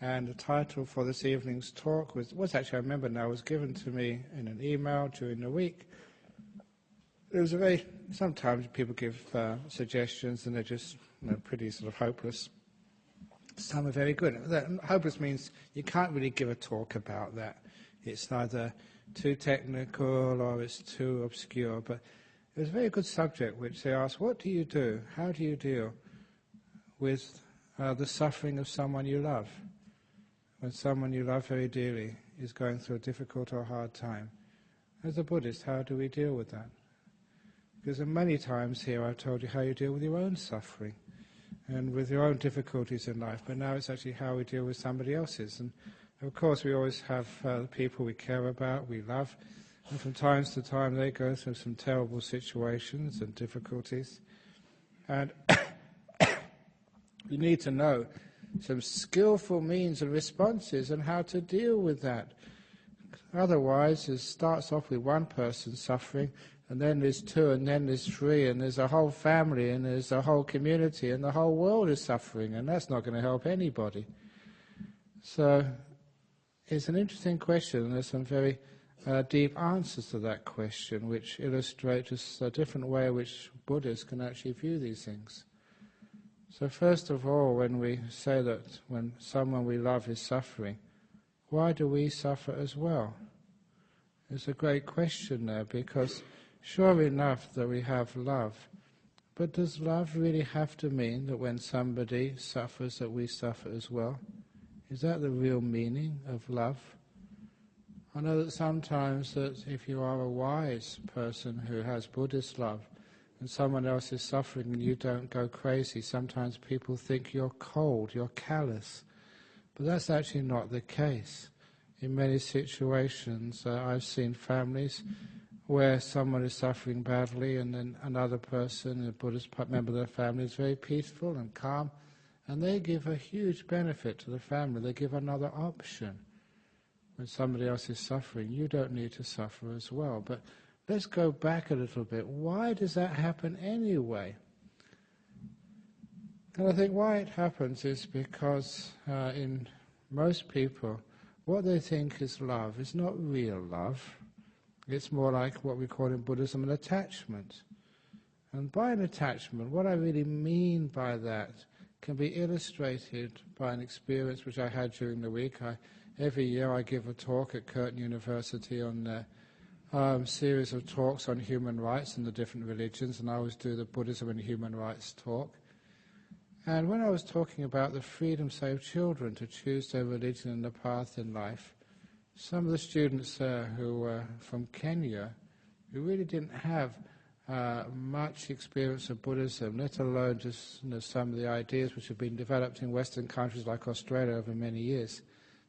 And the title for this evening's talk was actually, I remember now, was given to me in an email during the week. It was sometimes people give suggestions and they're just pretty sort of hopeless. Some are very good. Hopeless means you can't really give a talk about that. It's either too technical or it's too obscure. But it was a very good subject, which they asked, what do you do? How do you deal with the suffering of someone you love? When someone you love very dearly is going through a difficult or hard time. As a Buddhist, how do we deal with that? Because many times here I've told you how you deal with your own suffering and with your own difficulties in life, but now it's actually how we deal with somebody else's. And of course we always have the people we care about, we love, and from time to time they go through some terrible situations and difficulties. And you need to know some skillful means and responses and how to deal with that. Otherwise, it starts off with one person suffering, and then there's two, and then there's three, and there's a whole family, and there's a whole community, and the whole world is suffering, and that's not going to help anybody. So it's an interesting question, and there's some very deep answers to that question, which illustrate just a different way in which Buddhists can actually view these things. So first of all, when we say that when someone we love is suffering, why do we suffer as well? It's a great question there, because sure enough that we have love, but does love really have to mean that when somebody suffers that we suffer as well? Is that the real meaning of love? I know that sometimes that if you are a wise person who has Buddhist love, and someone else is suffering and you don't go crazy, sometimes people think you're cold, you're callous. But that's actually not the case. In many situations, I've seen families where someone is suffering badly and then another person, a Buddhist member of the family, is very peaceful and calm, and they give a huge benefit to the family. They give another option. When somebody else is suffering, you don't need to suffer as well. But let's go back a little bit. Why does that happen anyway? And I think why it happens is because in most people, what they think is love is not real love. It's more like what we call in Buddhism an attachment. And by an attachment, what I really mean by that can be illustrated by an experience which I had during the week. Every year I give a talk at Curtin University on series of talks on human rights and the different religions, and I always do the Buddhism and human rights talk. And when I was talking about the freedom of children to choose their religion and the path in life, some of the students who were from Kenya, who really didn't have much experience of Buddhism, let alone just some of the ideas which have been developed in Western countries like Australia over many years,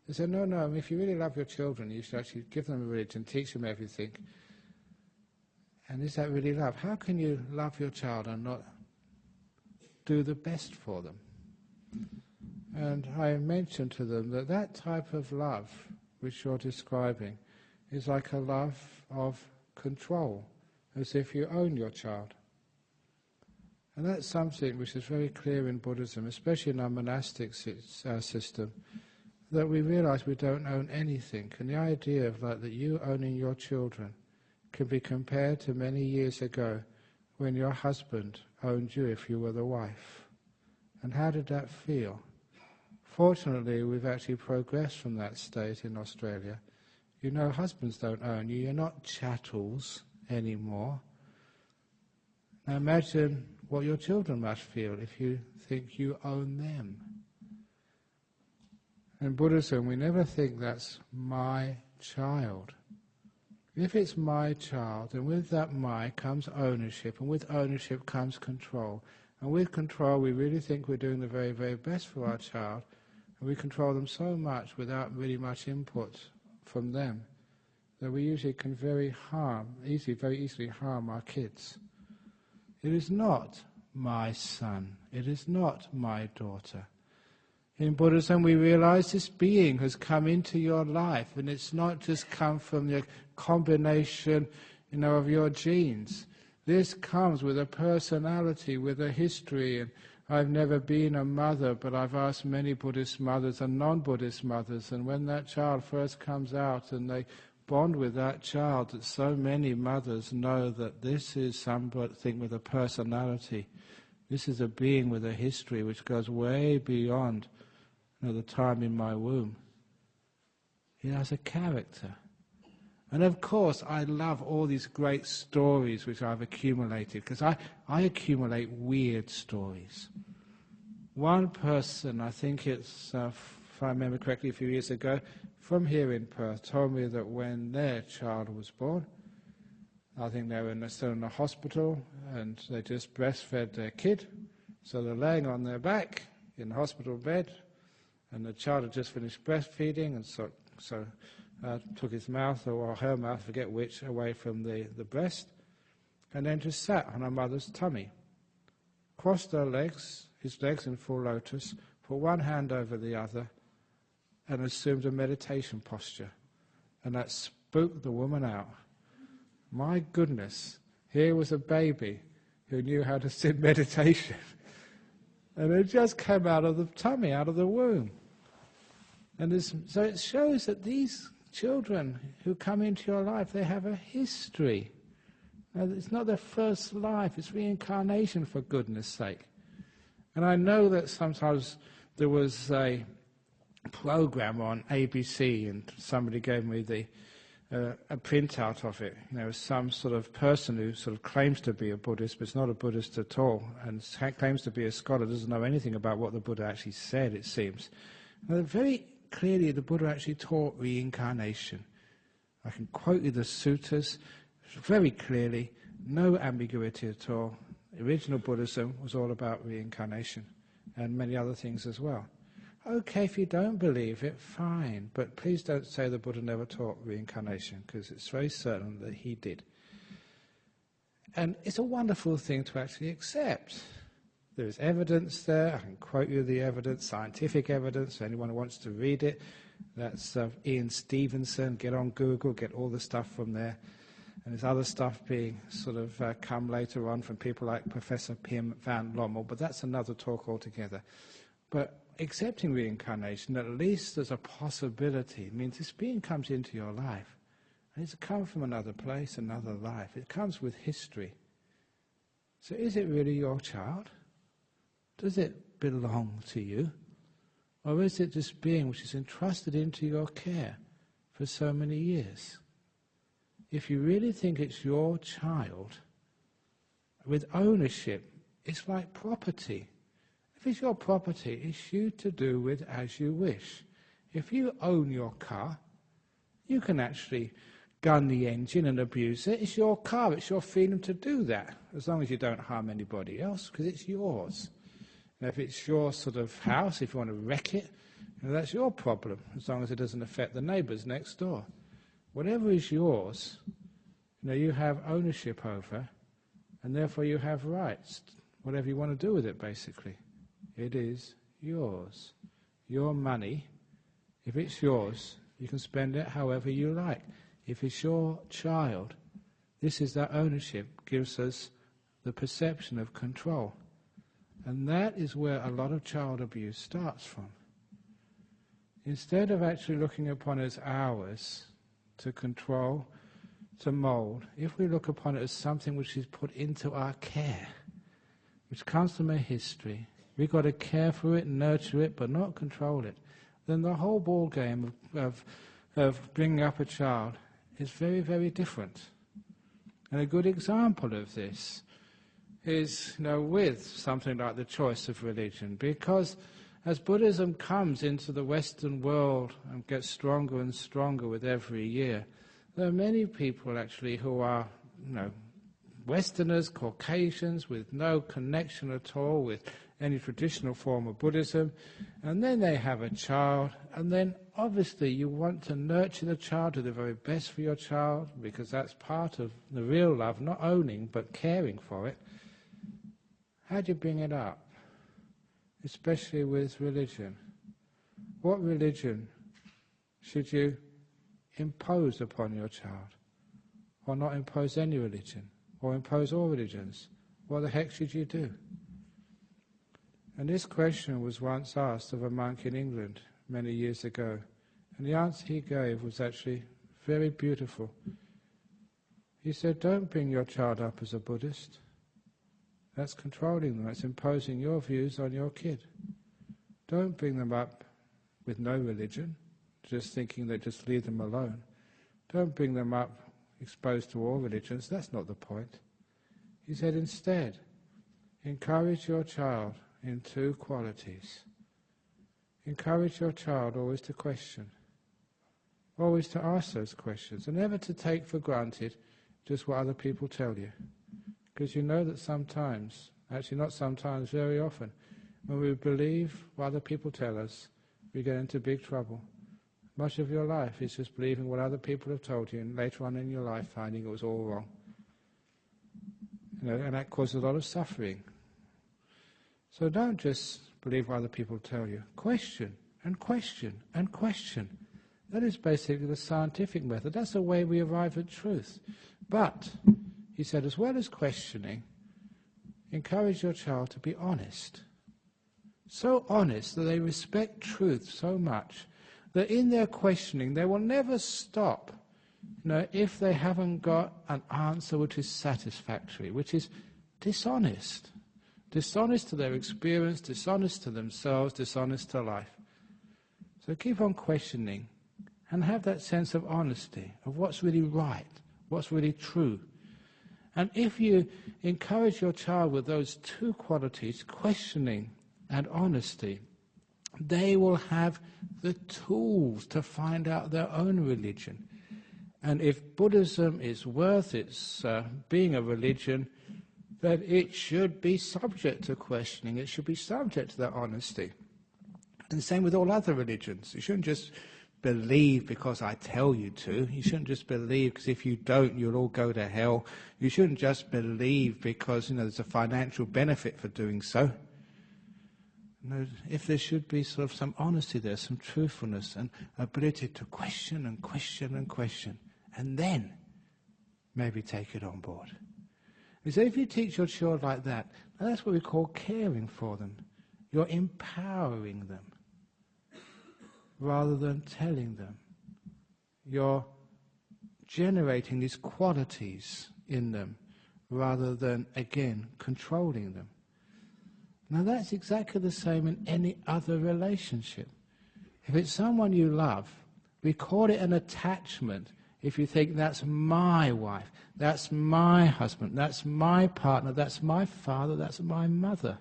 they said, no, if you really love your children, you should actually give them a religion, teach them everything. And is that really love? How can you love your child and not do the best for them? And I mentioned to them that that type of love which you're describing is like a love of control, as if you own your child. And that's something which is very clear in Buddhism, especially in our monastic system, that we realize we don't own anything. And the idea of that you owning your children can be compared to many years ago when your husband owned you if you were the wife. And how did that feel? Fortunately, we've actually progressed from that state in Australia. You know, husbands don't own you. You're not chattels anymore. Now imagine what your children must feel if you think you own them. In Buddhism, we never think that's my child. If it's my child, then with that my comes ownership, and with ownership comes control. And with control, we really think we're doing the very, very best for our child, and we control them so much without really much input from them that we usually can very easily harm our kids. It is not my son. It is not my daughter. In Buddhism, we realize this being has come into your life, and it's not just come from the combination, of your genes. This comes with a personality, with a history, and I've never been a mother, but I've asked many Buddhist mothers and non-Buddhist mothers, and when that child first comes out and they bond with that child, that so many mothers know that this is something with a personality. This is a being with a history which goes way beyond the time in my womb. He has a character. And of course, I love all these great stories which I've accumulated, because I accumulate weird stories. One person, I think it's, if I remember correctly, a few years ago, from here in Perth, told me that when their child was born, I think they were still in the hospital, and they just breastfed their kid. So they're laying on their back in the hospital bed, and the child had just finished breastfeeding, and so took his mouth, or her mouth, forget which, away from the breast, and then just sat on her mother's tummy. Crossed her legs, his legs in full lotus, put one hand over the other, and assumed a meditation posture. And that spooked the woman out. My goodness, here was a baby who knew how to sit meditation. And it just came out of the tummy, out of the womb. And so it shows that these children who come into your life, they have a history. Now, it's not their first life, it's reincarnation, for goodness sake. And I know that sometimes there was a program on ABC, and somebody gave me a printout of it. Some sort of person who sort of claims to be a Buddhist, but is not a Buddhist at all, and claims to be a scholar, doesn't know anything about what the Buddha actually said, it seems. Now, very clearly, the Buddha actually taught reincarnation. I can quote you the suttas very clearly, no ambiguity at all. Original Buddhism was all about reincarnation, and many other things as well. Okay, if you don't believe it, fine, but please don't say the Buddha never taught reincarnation, because it's very certain that he did. And it's a wonderful thing to actually accept. There is evidence there. I can quote you the evidence, scientific evidence, for anyone who wants to read it. That's Ian Stevenson. Get on Google, get all the stuff from there. And there's other stuff being sort of come later on from people like Professor Pim van Lommel, but that's another talk altogether. But accepting reincarnation, at least there's a possibility. It means this being comes into your life, and it's come from another place, another life. It comes with history. So is it really your child? Does it belong to you? Or is it this being which is entrusted into your care for so many years? If you really think it's your child, with ownership, it's like property. If it's your property, it's you to do with as you wish. If you own your car, you can actually gun the engine and abuse it. It's your car, it's your freedom to do that, as long as you don't harm anybody else, because it's yours. And if it's your sort of house, if you want to wreck it, that's your problem, as long as it doesn't affect the neighbours next door. Whatever is yours, you have ownership over, and therefore you have rights. Whatever you want to do with it, basically. It is yours. Your money, if it's yours, you can spend it however you like. If it's your child, this is that ownership, gives us the perception of control. And that is where a lot of child abuse starts from. Instead of actually looking upon it as ours to control, to mould, if we look upon it as something which is put into our care, which comes from a history, we've got to care for it, nurture it, but not control it, then the whole ball game of bringing up a child is very, very different. And a good example of this is, with something like the choice of religion, because as Buddhism comes into the Western world and gets stronger and stronger with every year, there are many people actually who are, Westerners, Caucasians, with no connection at all with any traditional form of Buddhism, and then they have a child, and then obviously you want to nurture the child, do the very best for your child, because that's part of the real love, not owning but caring for it. How do you bring it up? Especially with religion. What religion should you impose upon your child? Or not impose any religion? Or impose all religions? What the heck should you do? And this question was once asked of a monk in England many years ago. And the answer he gave was actually very beautiful. He said, don't bring your child up as a Buddhist. That's controlling them. That's imposing your views on your kid. Don't bring them up with no religion, just thinking that just leave them alone. Don't bring them up exposed to all religions. That's not the point. He said, instead, encourage your child in two qualities. Encourage your child always to question, always to ask those questions, and never to take for granted just what other people tell you. Because you know that sometimes, actually not sometimes, very often, when we believe what other people tell us, we get into big trouble. Much of your life is just believing what other people have told you, and later on in your life finding it was all wrong. And that causes a lot of suffering. So don't just believe what other people tell you. Question and question and question. That is basically the scientific method. That's the way we arrive at truth. But, he said, as well as questioning, encourage your child to be honest. So honest that they respect truth so much that in their questioning they will never stop, if they haven't got an answer which is satisfactory, which is dishonest. Dishonest to their experience, dishonest to themselves, dishonest to life. So keep on questioning and have that sense of honesty, of what's really right, what's really true. And if you encourage your child with those two qualities, questioning and honesty, they will have the tools to find out their own religion. And if Buddhism is worth its being a religion, then it should be subject to questioning. It should be subject to that honesty. And the same with all other religions. You shouldn't just believe because I tell you to. You shouldn't just believe because if you don't, you'll all go to hell. You shouldn't just believe because there's a financial benefit for doing so. If there should be sort of some honesty there, some truthfulness and ability to question and question and question, and then maybe take it on board. So if you teach your children like that, that's what we call caring for them. You're empowering them rather than telling them. You're generating these qualities in them rather than, again, controlling them. Now that's exactly the same in any other relationship. If it's someone you love, we call it an attachment if you think that's my wife, that's my husband, that's my partner, that's my father, that's my mother.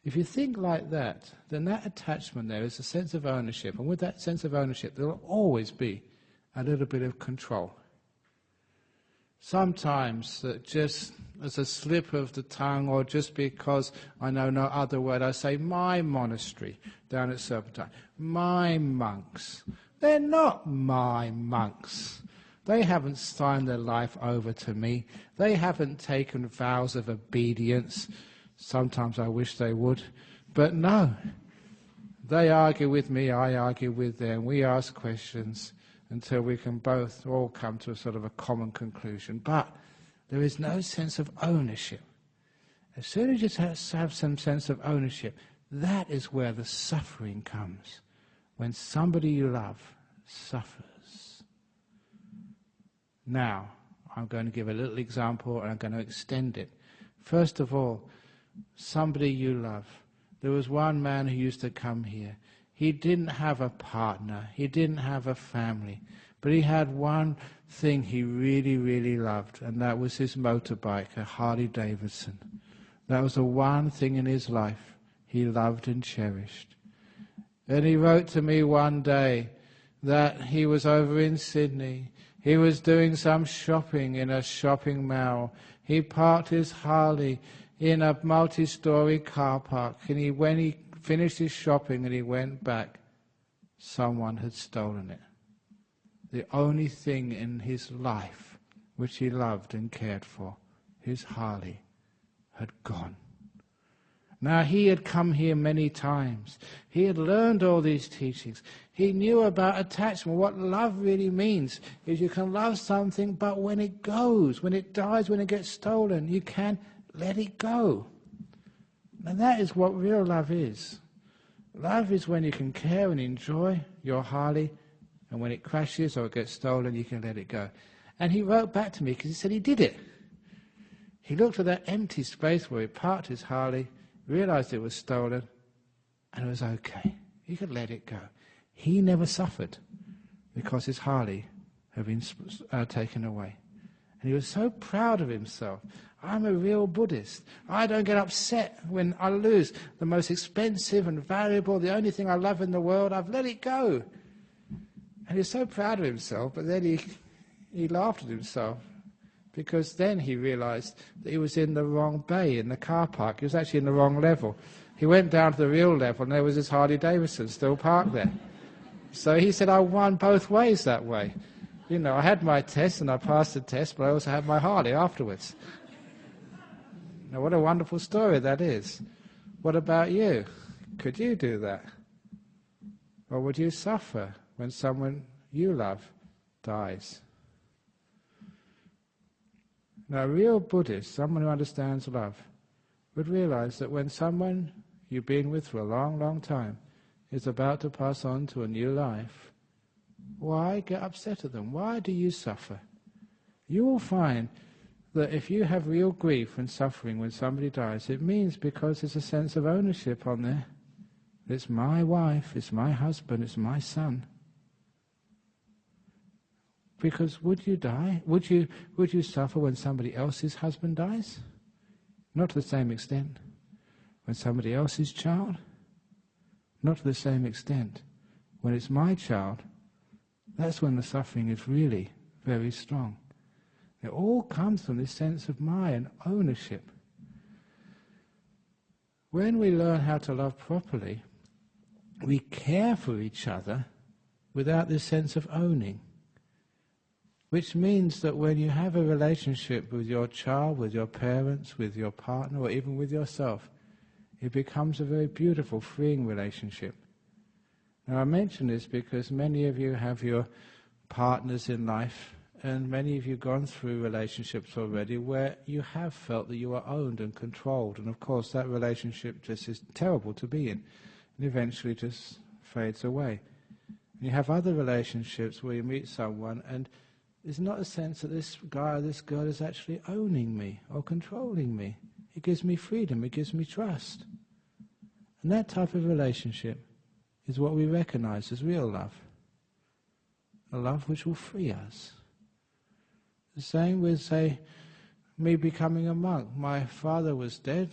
If you think like that, then that attachment there is a sense of ownership, and with that sense of ownership there will always be a little bit of control. Sometimes just as a slip of the tongue, or just because I know no other word, I say my monastery down at Serpentine, my monks. They're not my monks. They haven't signed their life over to me. They haven't taken vows of obedience. Sometimes I wish they would, but no. They argue with me, I argue with them. We ask questions until we can both all come to a sort of a common conclusion. But there is no sense of ownership. As soon as you have some sense of ownership, that is where the suffering comes. When somebody you love suffers. Now, I'm going to give a little example and I'm going to extend it. First of all, somebody you love. There was one man who used to come here. He didn't have a partner. He didn't have a family. But he had one thing he really, really loved, and that was his motorbike, a Harley Davidson. That was the one thing in his life he loved and cherished. And he wrote to me one day that he was over in Sydney. He was doing some shopping in a shopping mall. He parked his Harley in a multi-story car park, and when he finished his shopping and he went back, someone had stolen it. The only thing in his life which he loved and cared for, his Harley, had gone. Now, he had come here many times. He had learned all these teachings. He knew about attachment. What love really means is you can love something, but when it goes, when it dies, when it gets stolen, you can let it go. And that is what real love is. Love is when you can care and enjoy your Harley, and when it crashes or it gets stolen, you can let it go. And he wrote back to me because he said he did it. He looked at that empty space where he parked his Harley, realized it was stolen, and it was okay. He could let it go. He never suffered because his Harley had been taken away. And he was so proud of himself. I'm a real Buddhist. I don't get upset when I lose the most expensive and valuable, the only thing I love in the world. I've let it go. And he was so proud of himself, but then he laughed at himself, because then he realized that he was in the wrong bay in the car park. He was actually in the wrong level. He went down to the real level, and there was his Harley Davidson still parked there. So he said, I won both ways that way. You know, I had my test and I passed the test, but I also had my Harley afterwards. Now, what a wonderful story that is. What about you? Could you do that? Or would you suffer when someone you love dies? Now, a real Buddhist, someone who understands love, would realize that when someone you've been with for a long, long time is about to pass on to a new life, why get upset at them? Why do you suffer? You will find that if you have real grief and suffering when somebody dies, it means because there's a sense of ownership on there. It's my wife, it's my husband, it's my son. Because would you die? Would you suffer when somebody else's husband dies? Not to the same extent. When somebody else's child? Not to the same extent. When it's my child, that's when the suffering is really very strong. It all comes from this sense of my and ownership. When we learn how to love properly, we care for each other without this sense of owning. Which means that when you have a relationship with your child, with your parents, with your partner, or even with yourself, it becomes a very beautiful, freeing relationship. Now I mention this because many of you have your partners in life, and many of you have gone through relationships already where you have felt that you are owned and controlled, and of course that relationship just is terrible to be in, and eventually just fades away. And you have other relationships where you meet someone and there's not a sense that this guy or this girl is actually owning me or controlling me. It gives me freedom, it gives me trust. And that type of relationship is what we recognize as real love. A love which will free us. The same with, say, me becoming a monk. My father was dead,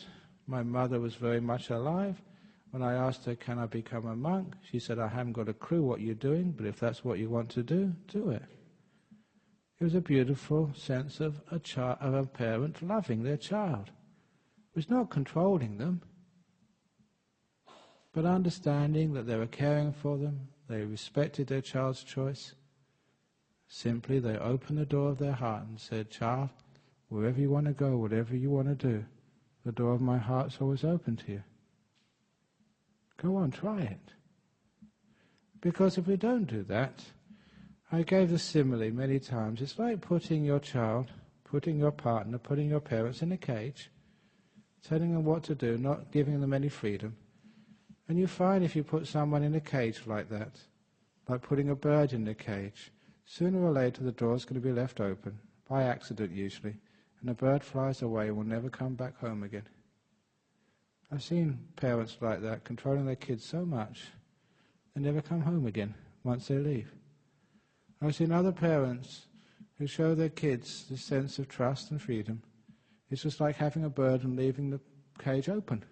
my mother was very much alive. When I asked her, can I become a monk? She said, I haven't got a clue what you're doing, but if that's what you want to do, do it. It was a beautiful sense of a parent loving their child. It was not controlling them, but understanding that they were caring for them, they respected their child's choice. Simply they opened the door of their heart and said, child, wherever you want to go, whatever you want to do, the door of my heart's always open to you. Go on, try it. Because if we don't do that, I gave the simile many times, it's like putting your child, putting your partner, putting your parents in a cage, telling them what to do, not giving them any freedom. And you find if you put someone in a cage like that, like putting a bird in a cage, sooner or later the door's going to be left open, by accident usually, and the bird flies away and will never come back home again. I've seen parents like that controlling their kids so much, they never come home again once they leave. I've seen other parents who show their kids this sense of trust and freedom. It's just like having a bird and leaving the cage open.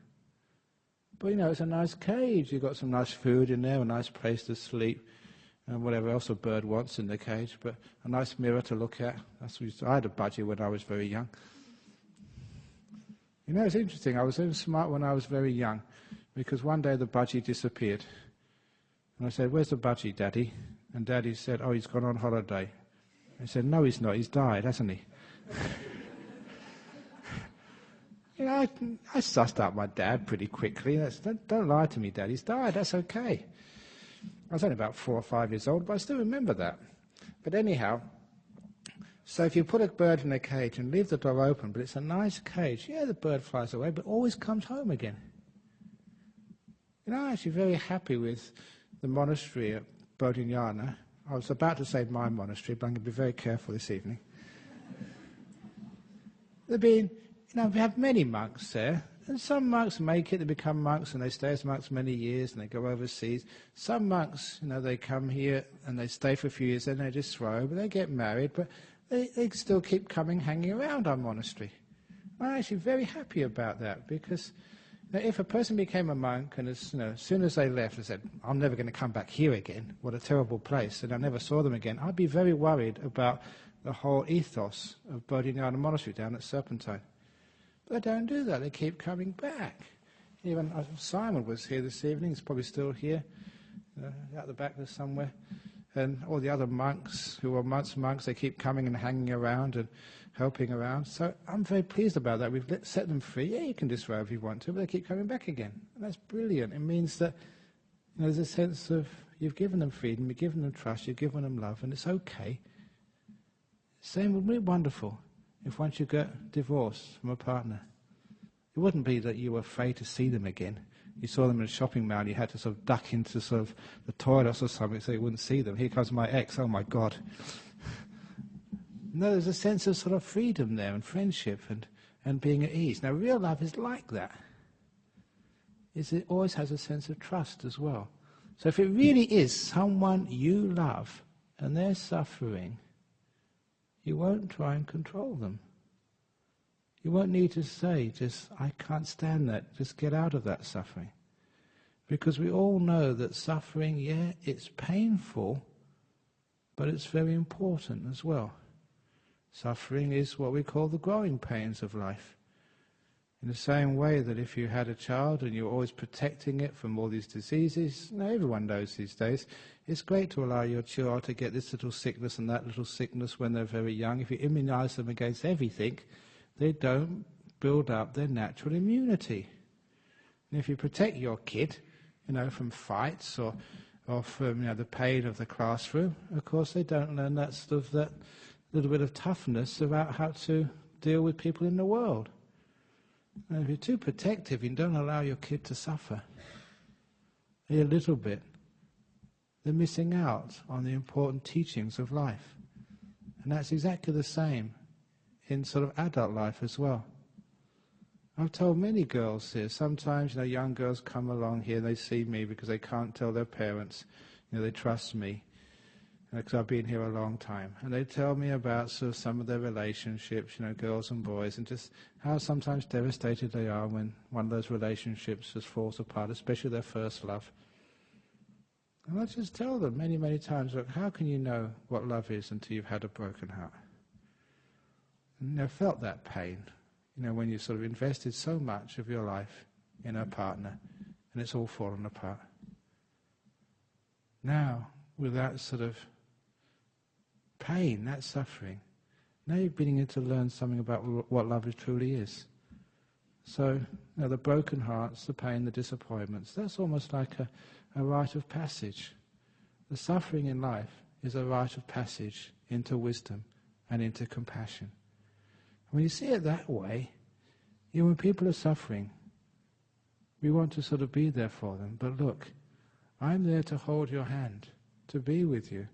But you know, it's a nice cage. You've got some nice food in there, a nice place to sleep, and whatever else a bird wants in the cage, but a nice mirror to look at. I had a budgie when I was very young. You know, it's interesting. I was so smart when I was very young, because one day the budgie disappeared. And I said, where's the budgie, Daddy? And Daddy said, oh, he's gone on holiday. I said, no, he's not. He's died, hasn't he? You know, I sussed out my dad pretty quickly. Don't lie to me, Dad. He's died. That's okay. I was only about 4 or 5 years old, but I still remember that. But anyhow, so if you put a bird in a cage and leave the door open, but it's a nice cage, yeah, the bird flies away, but always comes home again. I'm actually very happy with the monastery at Bodhinyana. I was about to say my monastery, but I'm going to be very careful this evening. We have many monks there, and some monks make it, they become monks, and they stay as monks many years, and they go overseas. Some monks, they come here, and they stay for a few years, then they just throw, but they get married, but they still keep coming, hanging around our monastery. I'm actually very happy about that, because if a person became a monk, and as soon as they left, they said, I'm never going to come back here again, what a terrible place, and I never saw them again, I'd be very worried about the whole ethos of Bodhinyana Monastery down at Serpentine. But they don't do that, they keep coming back. Even Simon was here this evening, he's probably still here, out the back there somewhere. And all the other monks who were monks, they keep coming and hanging around and helping around. So I'm very pleased about that. We've set them free. Yeah, you can disrobe if you want to, but they keep coming back again. And that's brilliant. It means that there's a sense of you've given them freedom, you've given them trust, you've given them love, and it's okay. Same would be wonderful if once you get divorced from a partner. It wouldn't be that you were afraid to see them again. You saw them in a shopping mall, you had to sort of duck into sort of the toilets or something so you wouldn't see them. Here comes my ex, oh my God. No, there's a sense of sort of freedom there and friendship and being at ease. Now, real love is like that. It always has a sense of trust as well. So if it really is someone you love and they're suffering, you won't try and control them. You won't need to say, just, I can't stand that, just get out of that suffering. Because we all know that suffering, yeah, it's painful, but it's very important as well. Suffering is what we call the growing pains of life. In the same way that if you had a child and you're always protecting it from all these diseases, everyone knows these days, it's great to allow your child to get this little sickness and that little sickness when they're very young. If you immunize them against everything, they don't build up their natural immunity. And if you protect your kid, from fights or from the pain of the classroom, of course they don't learn that little bit of toughness about how to deal with people in the world. And if you're too protective, you don't allow your kid to suffer a little bit, they're missing out on the important teachings of life. And that's exactly the same in sort of adult life as well. I've told many girls here, sometimes young girls come along here and they see me because they can't tell their parents, they trust me, because I've been here a long time. And they tell me about sort of some of their relationships, girls and boys, and just how sometimes devastated they are when one of those relationships just falls apart, especially their first love. And I just tell them many, many times, look, how can you know what love is until you've had a broken heart? And felt that pain, when you sort of invested so much of your life in a partner and it's all fallen apart. Now, with that sort of pain, that suffering, now you're beginning to learn something about what love truly is. So, the broken hearts, the pain, the disappointments, that's almost like a rite of passage. The suffering in life is a rite of passage into wisdom and into compassion. When you see it that way, when people are suffering, we want to sort of be there for them. But look, I'm there to hold your hand, to be with you.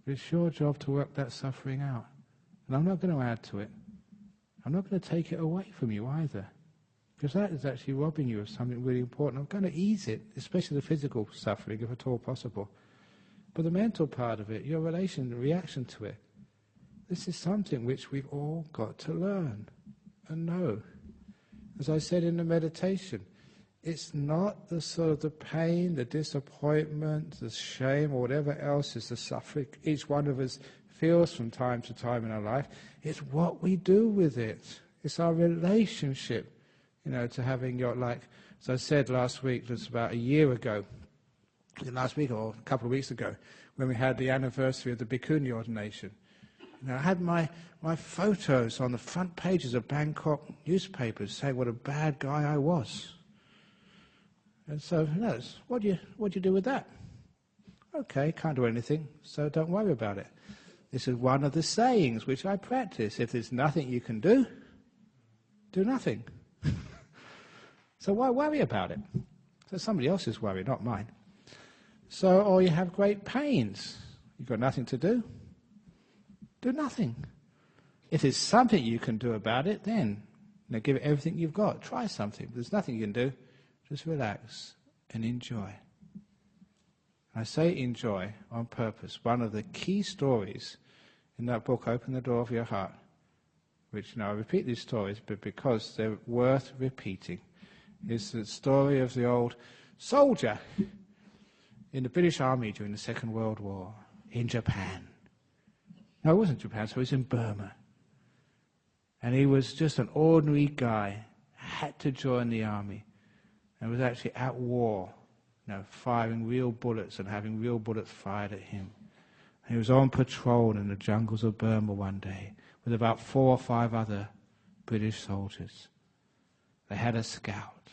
It's your job to work that suffering out. And I'm not going to add to it. I'm not going to take it away from you either. Because that is actually robbing you of something really important. I'm going to ease it, especially the physical suffering, if at all possible. But the mental part of it, your reaction to it, this is something which we've all got to learn and know. As I said in the meditation, it's not the sort of the pain, the disappointment, the shame, or whatever else is the suffering each one of us feels from time to time in our life. It's what we do with it. It's our relationship, to having as I said last week, it was about a year ago, last week or a couple of weeks ago, when we had the anniversary of the Bhikkhuni ordination. I had my photos on the front pages of Bangkok newspapers saying what a bad guy I was. And so, what do you do with that? Okay, can't do anything, so don't worry about it. This is one of the sayings which I practice. If there's nothing you can do nothing. So why worry about it? That's somebody else's worry, not mine. So, or you have great pains. You've got nothing to do. Do nothing. If there's something you can do about it, then give it everything you've got. Try something. If there's nothing you can do, just relax and enjoy. I say enjoy on purpose. One of the key stories in that book, Open the Door of Your Heart, which, I repeat these stories, but because they're worth repeating, is the story of the old soldier in the British Army during the Second World War in Japan. No, it wasn't Japan, so it was in Burma. And he was just an ordinary guy, had to join the army, and was actually at war, firing real bullets and having real bullets fired at him. And he was on patrol in the jungles of Burma one day with about 4 or 5 other British soldiers. They had a scout,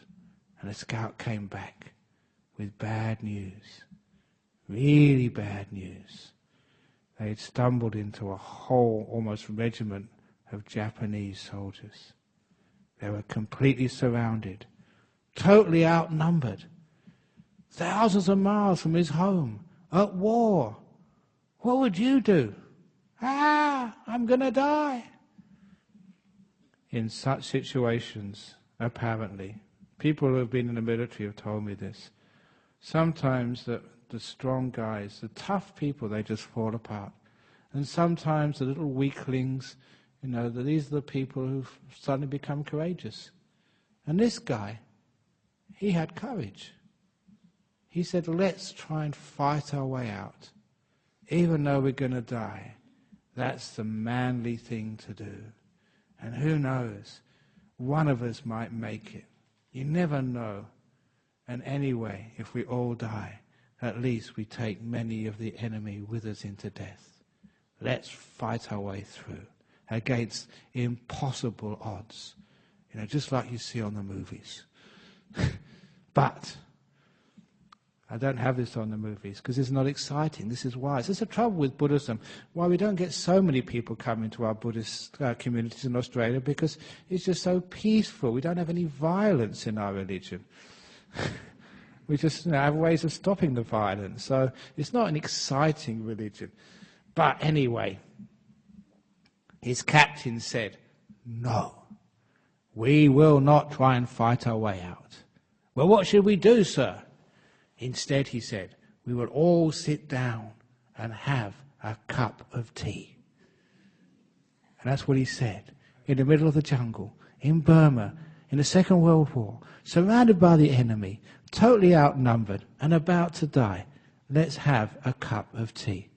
and the scout came back with bad news, really bad news. They had stumbled into a whole, almost regiment of Japanese soldiers. They were completely surrounded, totally outnumbered, thousands of miles from his home, at war. What would you do? I'm going to die. In such situations, apparently, people who have been in the military have told me this. Sometimes the strong guys, the tough people, they just fall apart. And sometimes the little weaklings, these are the people who've suddenly become courageous. And this guy, he had courage. He said, let's try and fight our way out. Even though we're going to die, that's the manly thing to do. And who knows, one of us might make it. You never know. And anyway, if we all die, at least we take many of the enemy with us into death. Let's fight our way through against impossible odds, just like you see on the movies. But I don't have this on the movies because it's not exciting. This is why. This is the trouble with Buddhism. Why we don't get so many people coming to our Buddhist communities in Australia, because it's just so peaceful. We don't have any violence in our religion. We just have ways of stopping the violence. So it's not an exciting religion. But anyway, his captain said, no, we will not try and fight our way out. Well, what should we do, sir? Instead, he said, we will all sit down and have a cup of tea. And that's what he said. In the middle of the jungle, in Burma, in the Second World War, surrounded by the enemy, totally outnumbered and about to die, let's have a cup of tea.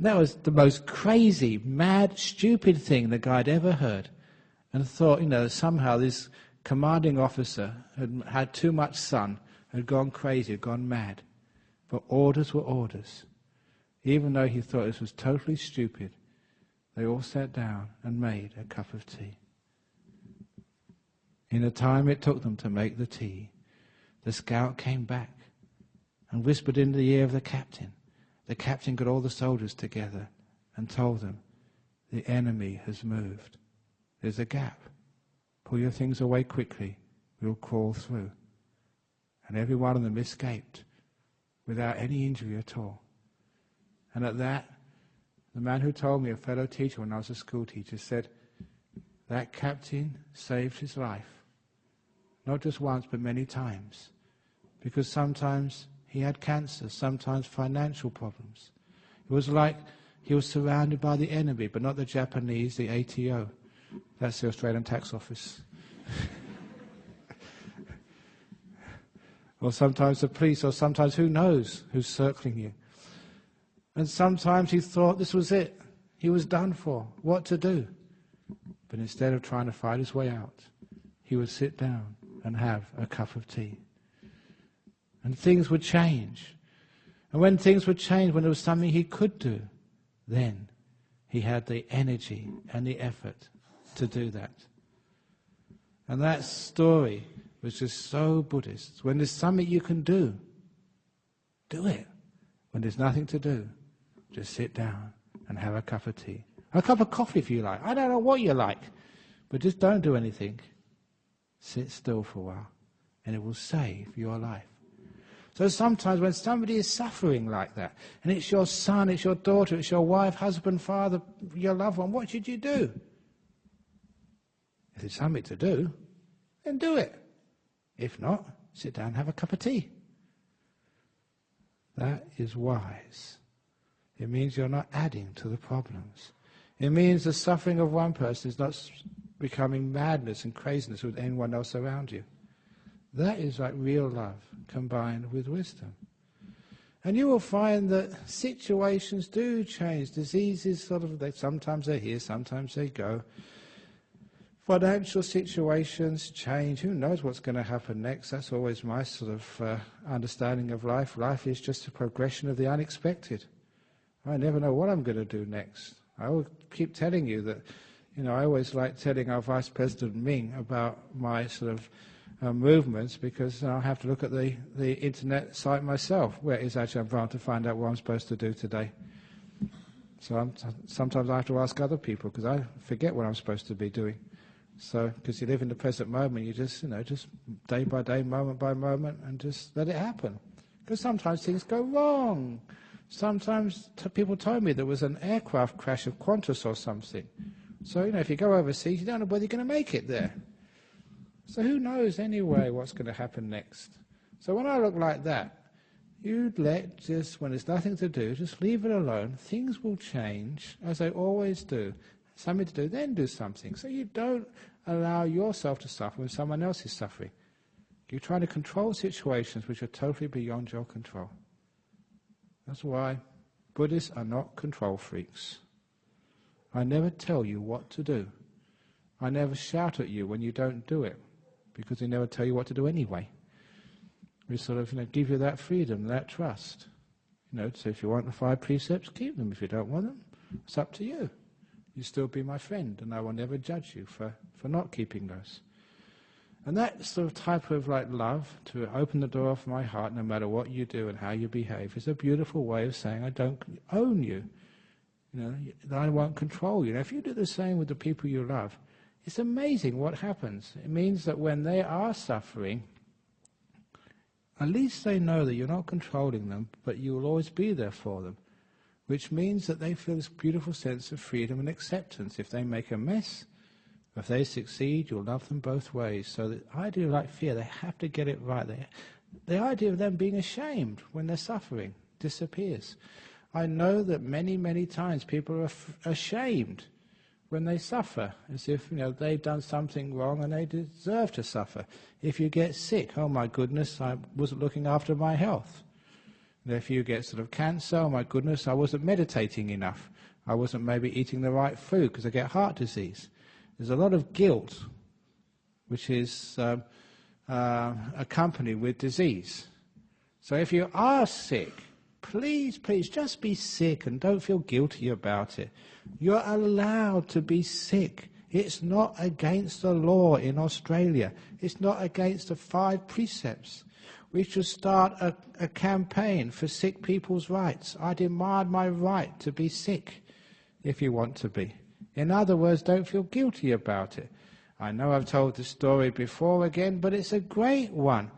That was the most crazy, mad, stupid thing the guy had ever heard. And thought, somehow this commanding officer had had too much sun, had gone crazy, had gone mad. But orders were orders. Even though he thought this was totally stupid, they all sat down and made a cup of tea. In the time it took them to make the tea, the scout came back and whispered into the ear of the captain. The captain got all the soldiers together and told them, the enemy has moved. There's a gap. Pull your things away quickly. We'll crawl through. And every one of them escaped without any injury at all. And at that, the man who told me, a fellow teacher when I was a school teacher, said, that captain saved his life. Not just once, but many times. Because sometimes he had cancer, sometimes financial problems. It was like he was surrounded by the enemy, but not the Japanese, the ATO. That's the Australian Tax Office. Or sometimes the police, or sometimes who knows who's circling you. And sometimes he thought this was it. He was done for. What to do? But instead of trying to fight his way out, he would sit down and have a cup of tea. And things would change. And when things would change, when there was something he could do, then he had the energy and the effort to do that. And that story was just so Buddhist. When there's something you can do, do it. When there's nothing to do, just sit down and have a cup of tea. A cup of coffee if you like. I don't know what you like. But just don't do anything. Sit still for a while and it will save your life. So sometimes when somebody is suffering like that, and it's your son, it's your daughter, it's your wife, husband, father, your loved one, what should you do? If there's something to do, then do it. If not, sit down and have a cup of tea. That is wise. It means you're not adding to the problems. It means the suffering of one person is not becoming madness and craziness with anyone else around you. That is like real love combined with wisdom. And you will find that situations do change. Diseases sometimes they're here, sometimes they go. Financial situations change. Who knows what's going to happen next? That's always my understanding of life. Life is just a progression of the unexpected. I never know what I'm going to do next. I will keep telling you that, I always like telling our Vice President Ming about my movements, because I have to look at the internet site myself. Where is Ajahn Brahmavamso to find out what I'm supposed to do today? So sometimes I have to ask other people, because I forget what I'm supposed to be doing. So, because you live in the present moment, you just day by day, moment by moment, and just let it happen. Because sometimes things go wrong. Sometimes people told me there was an aircraft crash of Qantas or something. So, if you go overseas, you don't know whether you're going to make it there. So who knows anyway what's going to happen next? So when I look like that, you'd when there's nothing to do, just leave it alone. Things will change, as they always do. Something to do, then do something. So you don't allow yourself to suffer when someone else is suffering. You're trying to control situations which are totally beyond your control. That's why Buddhists are not control freaks. I never tell you what to do. I never shout at you when you don't do it, because we never tell you what to do anyway. We give you that freedom, that trust. So if you want the 5 precepts, keep them. If you don't want them, it's up to you. You still be my friend, and I will never judge you for not keeping those. And that type of love, to open the door of my heart no matter what you do and how you behave, is a beautiful way of saying I don't own you. That I won't control you. If you do the same with the people you love, it's amazing what happens. It means that when they are suffering, at least they know that you're not controlling them, but you will always be there for them. Which means that they feel this beautiful sense of freedom and acceptance. If they make a mess, if they succeed, you'll love them both ways. So the idea like fear, they have to get it right. The idea of them being ashamed when they're suffering disappears. I know that many, many times people are ashamed when they suffer, as if they've done something wrong and they deserve to suffer. If you get sick, oh my goodness, I wasn't looking after my health. If you get cancer, oh my goodness, I wasn't meditating enough. I wasn't maybe eating the right food because I get heart disease. There's a lot of guilt which is accompanied with disease. So if you are sick, please just be sick and don't feel guilty about it. You're allowed to be sick. It's not against the law in Australia. It's not against the 5 precepts. We should start a campaign for sick people's rights. I demand my right to be sick, if you want to be. In other words, don't feel guilty about it. I know I've told this story before again, but it's a great one.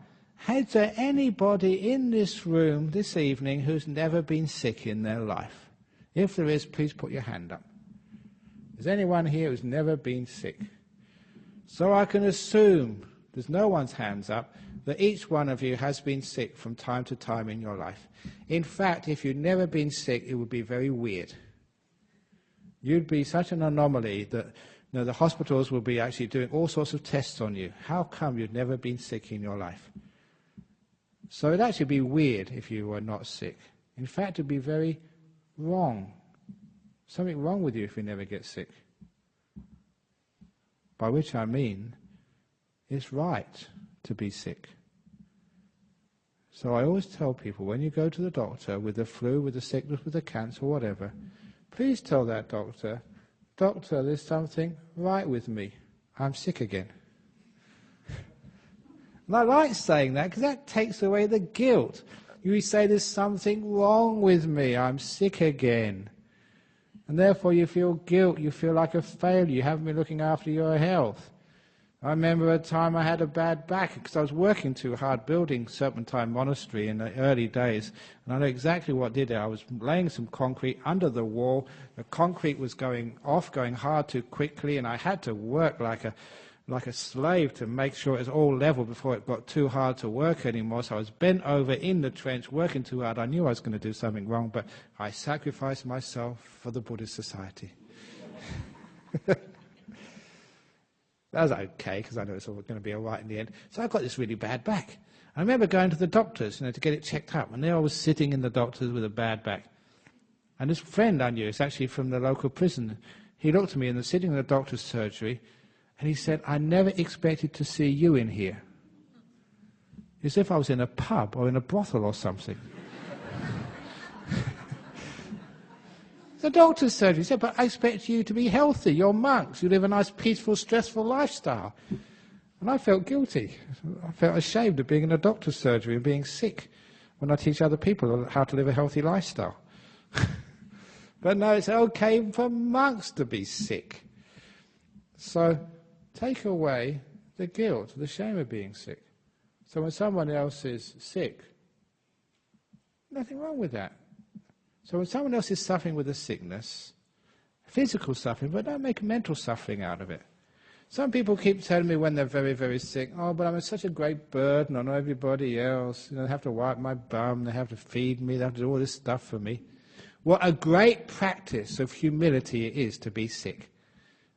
Is there anybody in this room this evening who's never been sick in their life? If there is, please put your hand up. Is anyone here who's never been sick? So I can assume, there's no one's hands up, that each one of you has been sick from time to time in your life. In fact, if you'd never been sick, it would be very weird. You'd be such an anomaly that the hospitals will be actually doing all sorts of tests on you. How come you'd never been sick in your life? So it'd actually be weird if you were not sick. In fact, it'd be very wrong. Something wrong with you if you never get sick. By which I mean, it's right to be sick. So I always tell people, when you go to the doctor with the flu, with the sickness, with the cancer, whatever, please tell that doctor, "Doctor, there's something right with me. I'm sick again." And I like saying that because that takes away the guilt. You say, "There's something wrong with me. I'm sick again." And therefore you feel guilt. You feel like a failure. You haven't been looking after your health. I remember a time I had a bad back because I was working too hard building Serpentine Monastery in the early days, and I know exactly what did it. I was laying some concrete under the wall. The concrete was going off, going hard too quickly, and I had to work like a slave to make sure it was all level before it got too hard to work anymore. So I was bent over in the trench, working too hard. I knew I was going to do something wrong, but I sacrificed myself for the Buddhist Society. That was okay, because I know it's all going to be all right in the end. So I got this really bad back. I remember going to the doctors, to get it checked up, and there I was sitting in the doctors with a bad back. And this friend I knew, it's actually from the local prison, he looked at me and was sitting in the doctor's surgery, and he said, "I never expected to see you in here." As if I was in a pub or in a brothel or something. The doctor's surgery said, "But I expect you to be healthy. You're monks. You live a nice, peaceful, stressful lifestyle." And I felt guilty. I felt ashamed of being in a doctor's surgery and being sick when I teach other people how to live a healthy lifestyle. But no, it's okay for monks to be sick. So take away the guilt, the shame of being sick. So when someone else is sick, nothing wrong with that. So when someone else is suffering with a sickness, physical suffering, but don't make mental suffering out of it. Some people keep telling me when they're very, very sick, "Oh, but I'm such a great burden on everybody else. They have to wipe my bum, they have to feed me, they have to do all this stuff for me." What a great practice of humility it is to be sick.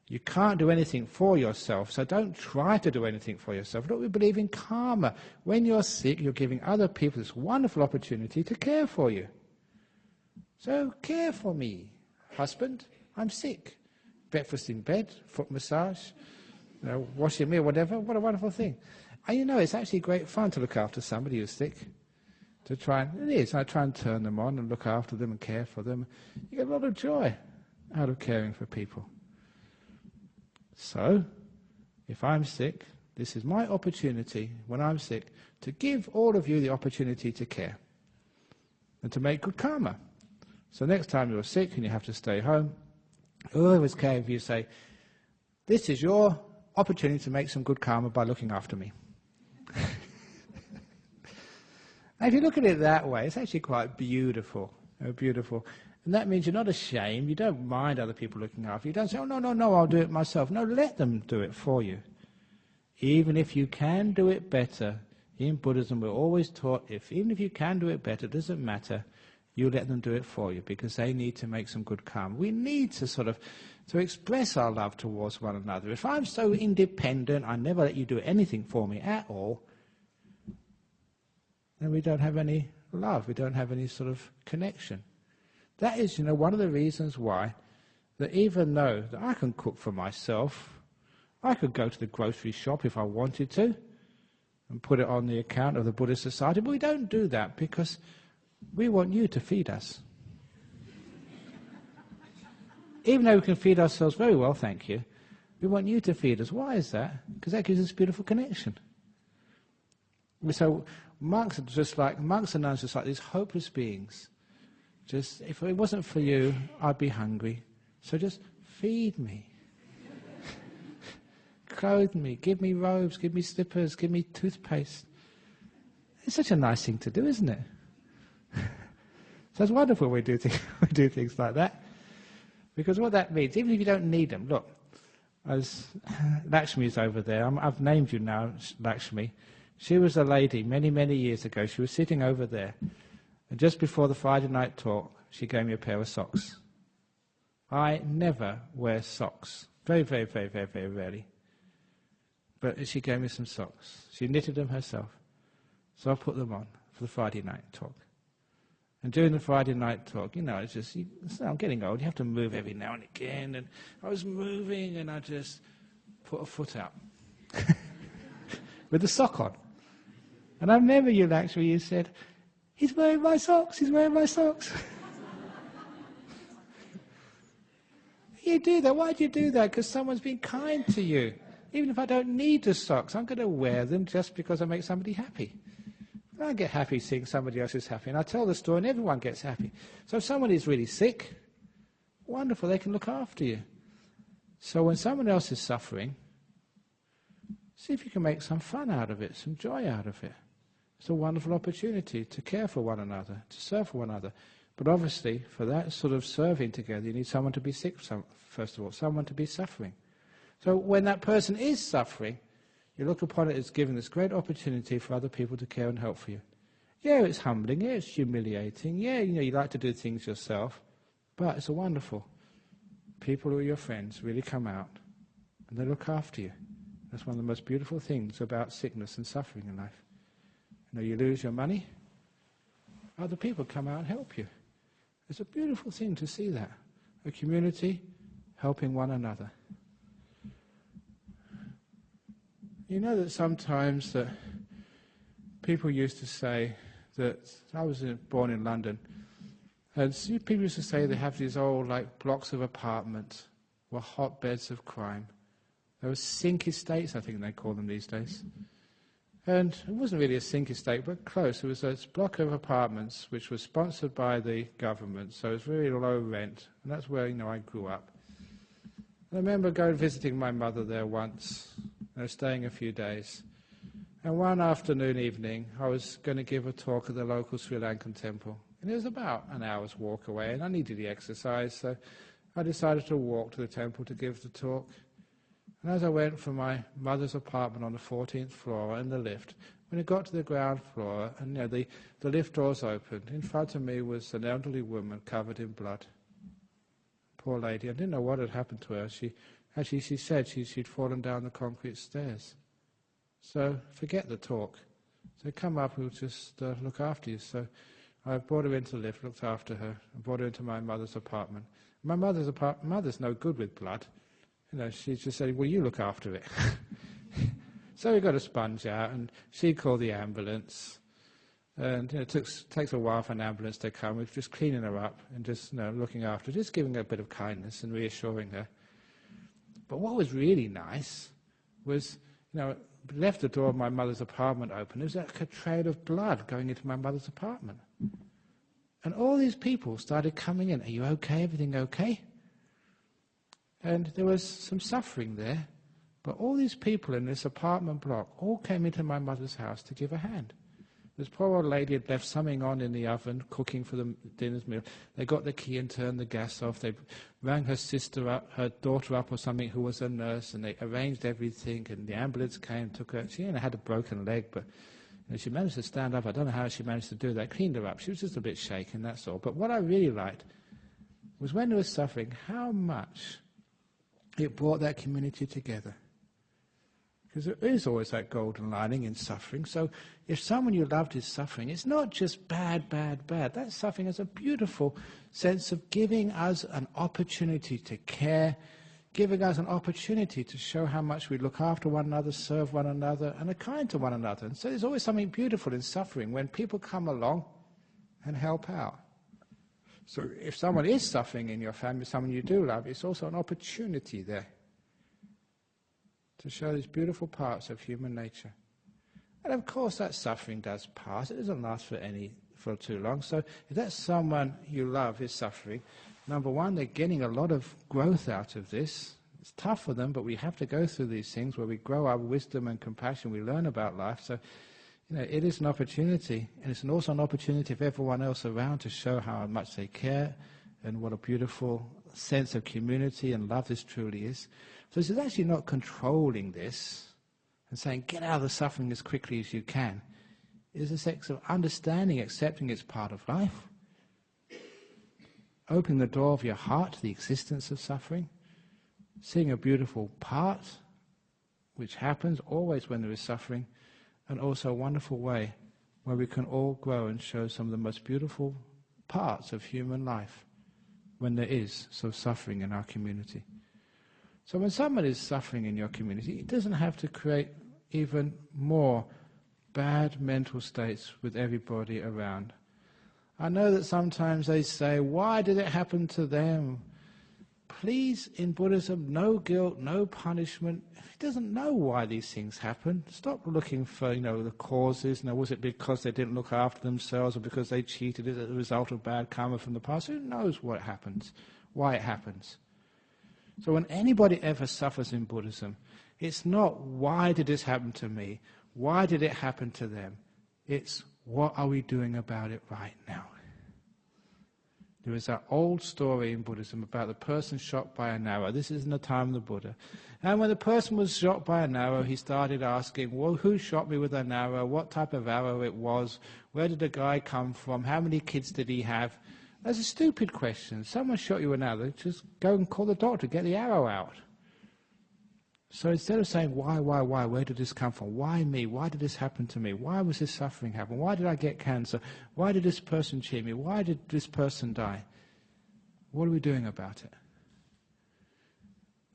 You can't do anything for yourself, so don't try to do anything for yourself. Look, we believe in karma. When you're sick, you're giving other people this wonderful opportunity to care for you. So care for me, husband. I'm sick. Breakfast in bed, foot massage, washing me or whatever. What a wonderful thing. And it's actually great fun to look after somebody who's sick. I try and turn them on and look after them and care for them. You get a lot of joy out of caring for people. So, if I'm sick, this is my opportunity, when I'm sick, to give all of you the opportunity to care and to make good karma. So next time you're sick and you have to stay home, whoever's caring for you say, "This is your opportunity to make some good karma by looking after me." And if you look at it that way, it's actually quite beautiful. Beautiful. And that means you're not ashamed. You don't mind other people looking after you. You don't say, "Oh, no, I'll do it myself." No, let them do it for you. Even if you can do it better, in Buddhism we're always taught, even if you can do it better, it doesn't matter. You let them do it for you, because they need to make some good karma. We need to to express our love towards one another. If I'm so independent, I never let you do anything for me at all, then we don't have any love. We don't have any sort of connection. That is, one of the reasons why, that even though that I can cook for myself, I could go to the grocery shop if I wanted to, and put it on the account of the Buddhist Society, but we don't do that because we want you to feed us. Even though we can feed ourselves very well, thank you, we want you to feed us. Why is that? Because that gives us a beautiful connection. So monks and nuns are just like these hopeless beings. Just, if it wasn't for you, I'd be hungry. So just feed me. Clothe me, give me robes, give me slippers, give me toothpaste. It's such a nice thing to do, isn't it? So it's wonderful we do things like that. Because what that means, even if you don't need them, look, as Lakshmi's over there, I've named you now, Lakshmi. She was a lady many, many years ago. She was sitting over there. And just before the Friday night talk, she gave me a pair of socks. I never wear socks. Very, very, very, very, very rarely. But she gave me some socks. She knitted them herself. So I put them on for the Friday night talk. And during the Friday night talk, it's just, I'm getting old, you have to move every now and again. And I was moving and I just put a foot out with the sock on. And I remember you, actually, you said, "He's wearing my socks, he's wearing my socks." You do that. Why do you do that? Because someone's been kind to you. Even if I don't need the socks, I'm going to wear them just because I make somebody happy. I get happy seeing somebody else is happy. And I tell the story and everyone gets happy. So if someone is really sick, wonderful, they can look after you. So when someone else is suffering, See if you can make some fun out of it, some joy out of it. It's a wonderful opportunity to care for one another, to serve for one another. But obviously, for that sort of serving together, you need someone to be sick, first of all, someone to be suffering. So when that person is suffering, you look upon it as giving this great opportunity for other people to care and help for you. Yeah, it's humbling, yeah, it's humiliating, yeah, you like to do things yourself, but it's a wonderful. People who are your friends really come out and they look after you. That's one of the most beautiful things about sickness and suffering in life. You lose your money, other people come out and help you. It's a beautiful thing to see that. A community helping one another. You know that sometimes that people used to say that, I was born in London, and people used to say they have these old blocks of apartments were hotbeds of crime. There were sink estates, I think they call them these days. And it wasn't really a sink estate, but close. It was a block of apartments which was sponsored by the government, so it was very low rent, and that's where I grew up. And I remember visiting my mother there once, staying a few days. And one afternoon evening, I was going to give a talk at the local Sri Lankan temple. And it was about an hour's walk away, and I needed the exercise, so I decided to walk to the temple to give the talk. And as I went from my mother's apartment on the 14th floor in the lift, when it got to the ground floor, and the lift doors opened, in front of me was an elderly woman covered in blood. Poor lady, I didn't know what had happened to her. She said she'd fallen down the concrete stairs. So forget the talk. So come up, we'll just look after you. So I brought her into the lift, looked after her, and brought her into my mother's apartment. My mother's no good with blood. She just said, well, you look after it. So we got a sponge out, and she called the ambulance. And it takes a while for an ambulance to come. We're just cleaning her up and just looking after her, just giving her a bit of kindness and reassuring her. But what was really nice was, left the door of my mother's apartment open. There was like a trail of blood going into my mother's apartment. And all these people started coming in. Are you okay? Everything okay? And there was some suffering there, but all these people in this apartment block all came into my mother's house to give a hand. This poor old lady had left something on in the oven, cooking for the dinner's meal. They got the key and turned the gas off. They rang her sister up, her daughter up or something who was a nurse, and they arranged everything, and the ambulance came, took her. She had a broken leg, but she managed to stand up. I don't know how she managed to do that. Cleaned her up. She was just a bit shaken, that's all. But what I really liked was when there was suffering, how much it brought that community together. Because there is always that golden lining in suffering. So if someone you loved is suffering, it's not just bad, bad, bad. That suffering has a beautiful sense of giving us an opportunity to care, giving us an opportunity to show how much we look after one another, serve one another, and are kind to one another. And so there's always something beautiful in suffering when people come along and help out. So if someone is suffering in your family, someone you do love, it's also an opportunity there to show these beautiful parts of human nature. And of course that suffering does pass. It doesn't last for too long. So if that someone you love is suffering, number one, they're getting a lot of growth out of this. It's tough for them, but we have to go through these things where we grow our wisdom and compassion. We learn about life. So it is an opportunity, and it's also an opportunity for everyone else around to show how much they care and what a beautiful sense of community and love this truly is. So this is actually not controlling this and saying, get out of the suffering as quickly as you can. It is a sense of understanding, accepting it's part of life, opening the door of your heart to the existence of suffering, seeing a beautiful part which happens always when there is suffering, and also a wonderful way where we can all grow and show some of the most beautiful parts of human life when there is some suffering in our community. So when someone is suffering in your community, it doesn't have to create even more bad mental states with everybody around. I know that sometimes they say, why did it happen to them? Please, in Buddhism, no guilt, no punishment. If he doesn't know why these things happen, stop looking for, the causes. Was it because they didn't look after themselves or because they cheated as a result of bad karma from the past? Who knows what happens, why it happens? So when anybody ever suffers in Buddhism, It's not, why did this happen to me? Why did it happen to them? It's, what are we doing about it right now? There is that old story in Buddhism about the person shot by an arrow. This is in the time of the Buddha. And when the person was shot by an arrow, he started asking, well, who shot me with an arrow? What type of arrow it was? Where did the guy come from? How many kids did he have? That's a stupid question. Someone shot you with an arrow, just go and call the doctor, get the arrow out. So instead of saying, why, where did this come from? Why me? Why did this happen to me? Why was this suffering happen? Why did I get cancer? Why did this person cheat me? Why did this person die? What are we doing about it?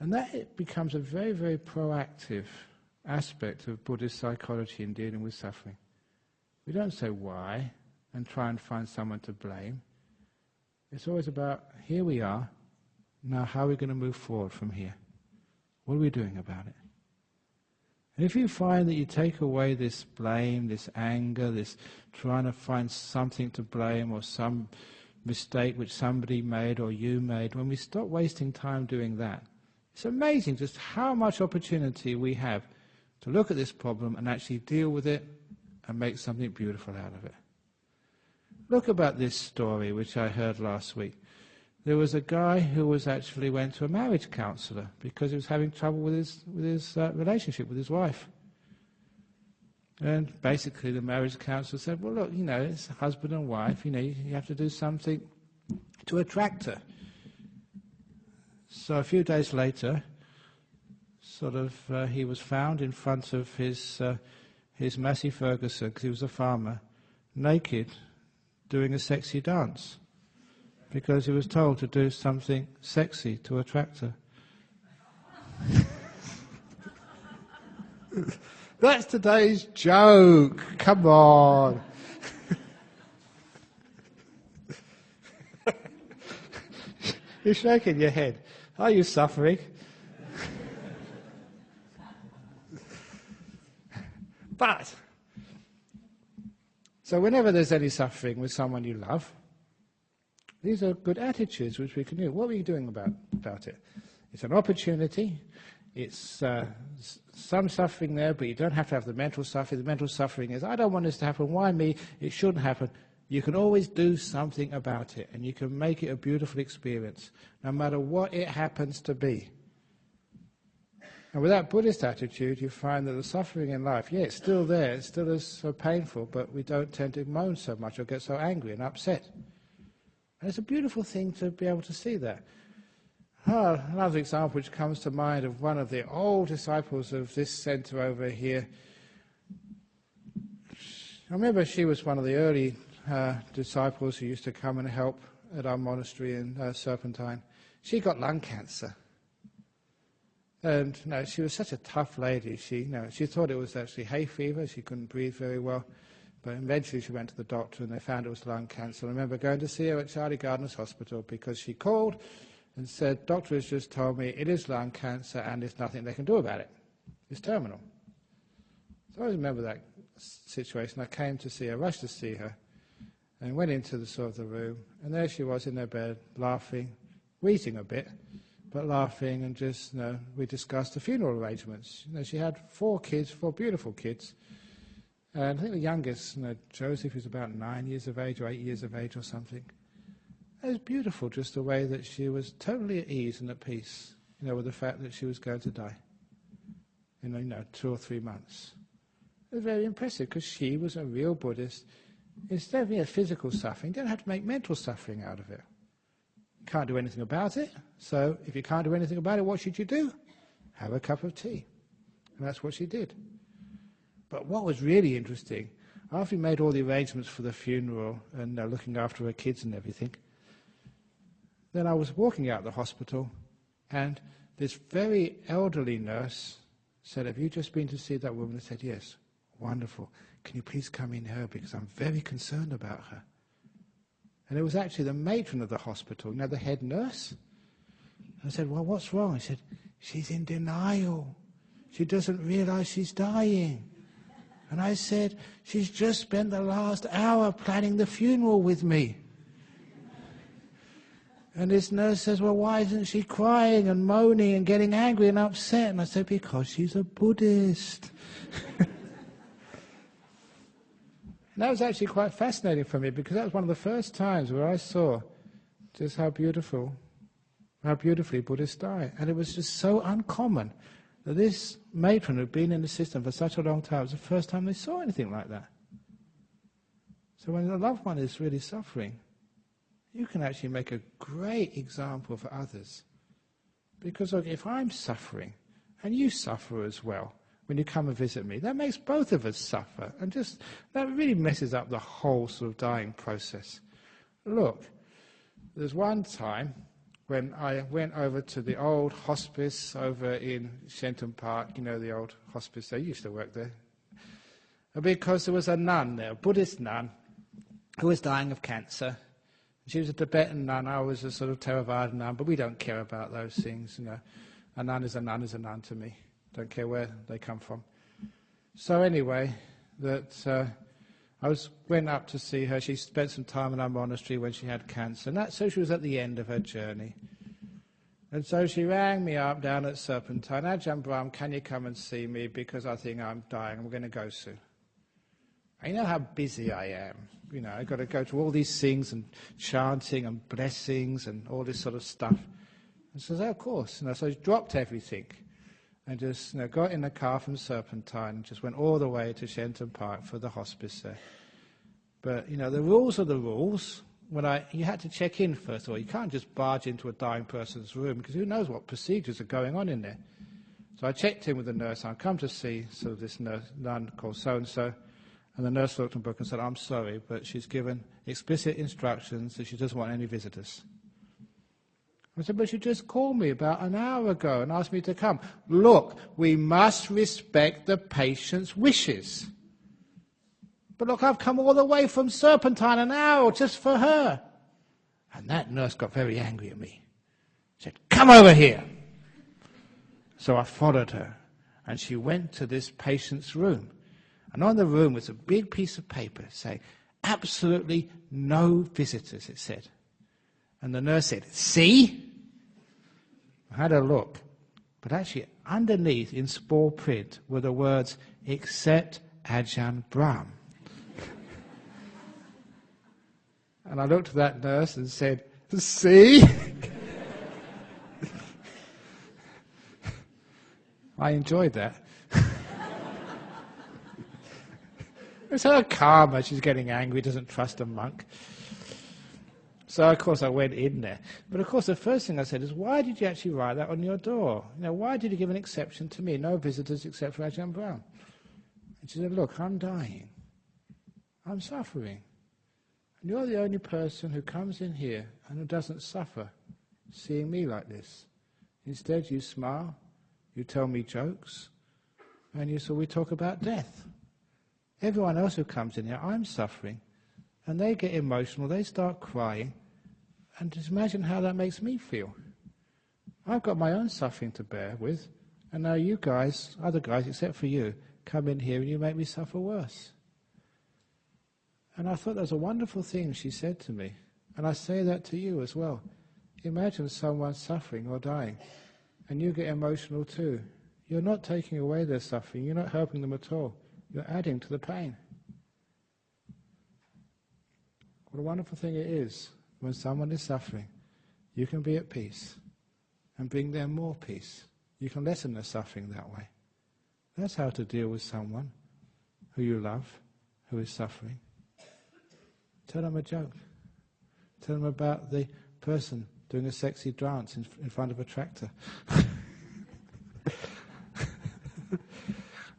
And that it becomes a very, very proactive aspect of Buddhist psychology in dealing with suffering. We don't say why and try and find someone to blame. It's always about, here we are, now how are we going to move forward from here? What are we doing about it? And if you find that you take away this blame, this anger, this trying to find something to blame or some mistake which somebody made or you made, when we stop wasting time doing that, it's amazing just how much opportunity we have to look at this problem and actually deal with it and make something beautiful out of it. Look about this story which I heard last week. There was a guy who actually went to a marriage counsellor because he was having trouble with his relationship with his wife. And basically the marriage counsellor said, well, look, it's husband and wife, you have to do something to attract her. So a few days later, he was found in front of his Massey Ferguson, because he was a farmer, naked, doing a sexy dance. Because he was told to do something sexy to attract her. That's today's joke. Come on. You're shaking your head. Are you suffering? So whenever there's any suffering with someone you love, these are good attitudes which we can do. What are we doing about it? It's an opportunity. It's some suffering there, but you don't have to have the mental suffering. The mental suffering is, I don't want this to happen. Why me? It shouldn't happen. You can always do something about it, and you can make it a beautiful experience, no matter what it happens to be. And with that Buddhist attitude, you find that the suffering in life, it's still there. It still is so painful, but we don't tend to moan so much or get so angry and upset. And it's a beautiful thing to be able to see that. Another example which comes to mind of one of the old disciples of this centre over here. I remember she was one of the early disciples who used to come and help at our monastery in Serpentine. She got lung cancer. And she was such a tough lady. She thought it was actually hay fever. She couldn't breathe very well. But eventually she went to the doctor and they found it was lung cancer. I remember going to see her at Charlie Gardner's Hospital because she called and said, doctor has just told me it is lung cancer and there's nothing they can do about it. It's terminal. So I remember that situation. I came to see her, rushed to see her, and went into the room. And there she was in her bed, laughing, wheezing a bit, but laughing, and just, we discussed the funeral arrangements. She had 4 kids, 4 beautiful kids. And I think the youngest, Joseph, was about 9 years of age or 8 years of age or something. It was beautiful, just the way that she was totally at ease and at peace, with the fact that she was going to die in, 2 or 3 months. It was very impressive because she was a real Buddhist. Instead of physical suffering, you don't have to make mental suffering out of it. You can't do anything about it. So if you can't do anything about it, what should you do? Have a cup of tea. And that's what she did. But what was really interesting, after we made all the arrangements for the funeral and looking after her kids and everything, then I was walking out of the hospital and this very elderly nurse said, have you just been to see that woman? I said, yes. Wonderful. Can you please come in here because I'm very concerned about her. And it was actually the matron of the hospital, the head nurse. I said, well, what's wrong? He said, she's in denial. She doesn't realize she's dying. And I said, she's just spent the last hour planning the funeral with me. And this nurse says, well, why isn't she crying and moaning and getting angry and upset? And I said, because she's a Buddhist. And that was actually quite fascinating for me, because that was one of the first times where I saw just how beautifully Buddhists die. And it was just so uncommon that this matron who'd been in the system for such a long time, it was the first time they saw anything like that. So when a loved one is really suffering, you can actually make a great example for others. Because look, if I'm suffering, and you suffer as well, when you come and visit me, that makes both of us suffer. And just, that really messes up the whole sort of dying process. Look, there's one time when I went over to the old hospice over in Shenton Park, you know, the old hospice, they used to work there. Because there was a nun there, a Buddhist nun, who was dying of cancer. She was a Tibetan nun, I was a sort of Theravada nun, but we don't care about those things, you know. A nun is a nun is a nun to me. Don't care where they come from. So anyway, went up to see her. She spent some time in our monastery when she had cancer. And so she was at the end of her journey. And so she rang me up down at Serpentine. Ajahn Brahm, can you come and see me? Because I think I'm dying. I'm going to go soon. And you know how busy I am. You know, I've got to go to all these things and chanting and blessings and all this sort of stuff. And she says, oh, of course. So I dropped everything. And just got in the car from Serpentine and just went all the way to Shenton Park for the hospice there. But, the rules are the rules. You had to check in first of all. You can't just barge into a dying person's room because who knows what procedures are going on in there. So I checked in with the nurse. I've come to see sort of this nun called so-and-so. And the nurse looked at the book and said, I'm sorry, but she's given explicit instructions that she doesn't want any visitors. I said, but you just called me about an hour ago and asked me to come. Look, we must respect the patient's wishes. But look, I've come all the way from Serpentine an hour just for her. And that nurse got very angry at me. She said, come over here. So I followed her, and she went to this patient's room. And on the room was a big piece of paper saying, absolutely no visitors, it said. And the nurse said, see? I had a look, but actually underneath in small print were the words, except Ajahn Brahm. And I looked at that nurse and said, see? I enjoyed that. It's her karma, she's getting angry, doesn't trust a monk. So, of course, I went in there. But, of course, the first thing I said is, why did you actually write that on your door? Why did you give an exception to me? No visitors except for Ajahn Brahm. And she said, look, I'm dying. I'm suffering. And you're the only person who comes in here and who doesn't suffer seeing me like this. Instead, you smile, you tell me jokes, and we talk about death. Everyone else who comes in here, I'm suffering. And they get emotional, they start crying, and just imagine how that makes me feel. I've got my own suffering to bear with, and now you guys, other guys except for you, come in here and you make me suffer worse. And I thought that was a wonderful thing she said to me, and I say that to you as well. Imagine someone suffering or dying, and you get emotional too. You're not taking away their suffering, you're not helping them at all, you're adding to the pain. What a wonderful thing it is when someone is suffering. You can be at peace and bring them more peace. You can lessen their suffering that way. That's how to deal with someone who you love, who is suffering. Tell them a joke. Tell them about the person doing a sexy dance in front of a tractor.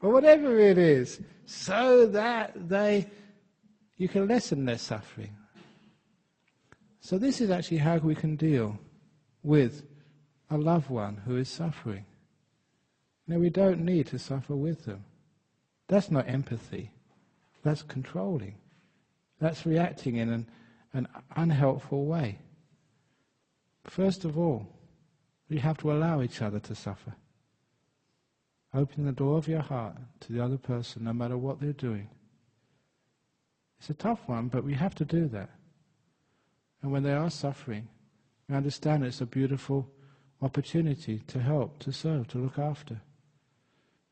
Or whatever it is, so that you can lessen their suffering. So this is actually how we can deal with a loved one who is suffering. We don't need to suffer with them. That's not empathy. That's controlling. That's reacting in an unhelpful way. First of all, we have to allow each other to suffer. Opening the door of your heart to the other person, no matter what they're doing. It's a tough one, but we have to do that. And when they are suffering, We understand it's a beautiful opportunity to help, to serve, to look after.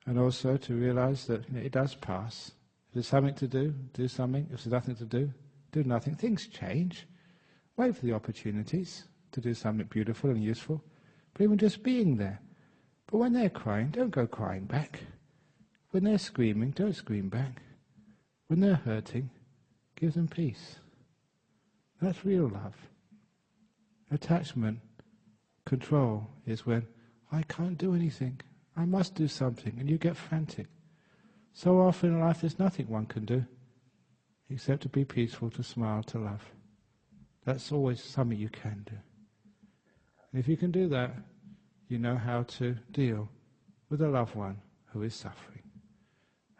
And also to realize that it does pass. If there's something to do, do something. If there's nothing to do nothing. Things change. Wait for the opportunities to do something beautiful and useful. But even just being there. But when they're crying, don't go crying back. When they're screaming, don't scream back. When they're hurting, give them peace. That's real love. Attachment, control is when I can't do anything. I must do something, and you get frantic. So often in life there's nothing one can do except to be peaceful, to smile, to love. That's always something you can do. And if you can do that, you know how to deal with a loved one who is suffering.